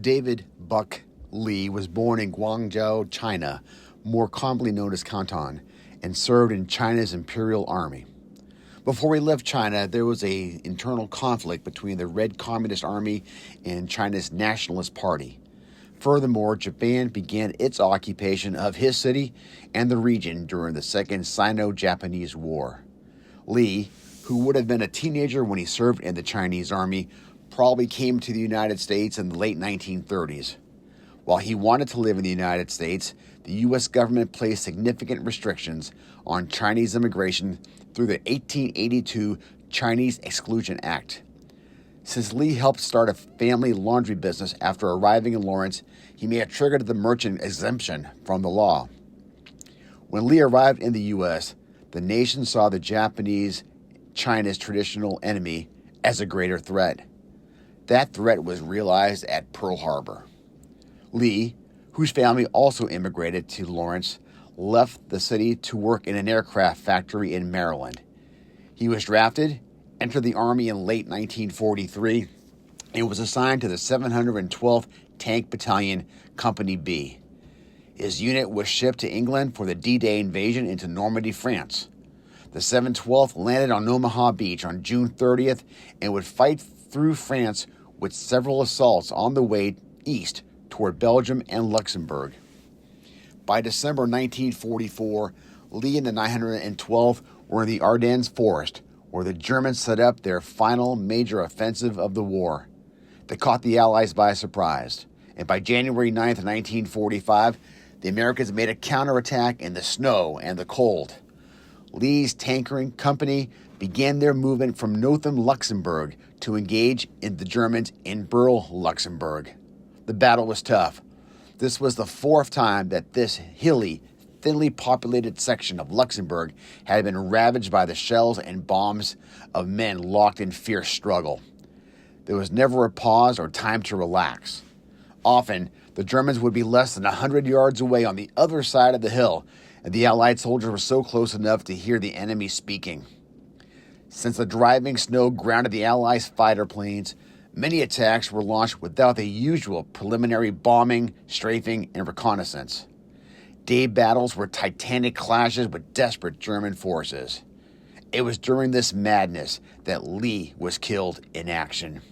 David Buck Lee was born in Guangzhou, China, more commonly known as Canton, and served in China's Imperial Army. Before he left China, there was an internal conflict between the Red Communist Army and China's Nationalist Party. Furthermore, Japan began its occupation of his city and the region during the Second Sino-Japanese War. Lee, who would have been a teenager when he served in the Chinese Army, probably came to the United States in the late 1930s. While he wanted to live in the United States, the U.S. government placed significant restrictions on Chinese immigration through the 1882 Chinese Exclusion Act. Since Lee helped start a family laundry business after arriving in Lawrence, he may have triggered the merchant exemption from the law. When Lee arrived in the U.S., the nation saw the Japanese, China's traditional enemy, as a greater threat. That threat was realized at Pearl Harbor. Lee, whose family also immigrated to Lawrence, left the city to work in an aircraft factory in Maryland. He was drafted, entered the Army in late 1943, and was assigned to the 712th Tank Battalion, Company B. His unit was shipped to England for the D-Day invasion into Normandy, France. The 712th landed on Omaha Beach on June 30th and would fight through France with several assaults on the way east toward Belgium and Luxembourg. By December 1944, Lee and the 912th were in the Ardennes Forest, where the Germans set up their final major offensive of the war. They caught the Allies by surprise, and by January 9th, 1945, the Americans made a counterattack in the snow and the cold. Lee's tankering company began their movement from Notham, Luxembourg, to engage in the Germans in Burle, Luxembourg. The battle was tough. This was the fourth time that this hilly, thinly populated section of Luxembourg had been ravaged by the shells and bombs of men locked in fierce struggle. There was never a pause or time to relax. Often, the Germans would be less than 100 yards away on the other side of the hill, and the Allied soldiers were so close enough to hear the enemy speaking. Since the driving snow grounded the Allies' fighter planes, many attacks were launched without the usual preliminary bombing, strafing, and reconnaissance. Day battles were titanic clashes with desperate German forces. It was during this madness that Lee was killed in action.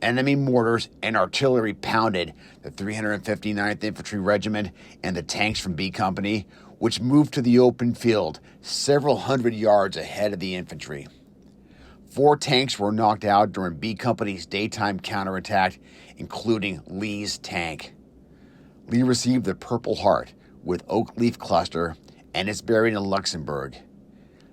Enemy mortars and artillery pounded the 359th Infantry Regiment and the tanks from B Company, which moved to the open field several hundred yards ahead of the infantry. 4 tanks were knocked out during B Company's daytime counterattack, including Lee's tank. Lee received the Purple Heart with Oak Leaf Cluster and is buried in Luxembourg.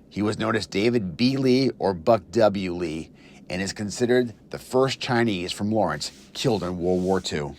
He was known as David B. Lee or Buck W. Lee and is considered the first Chinese from Lawrence killed in World War II.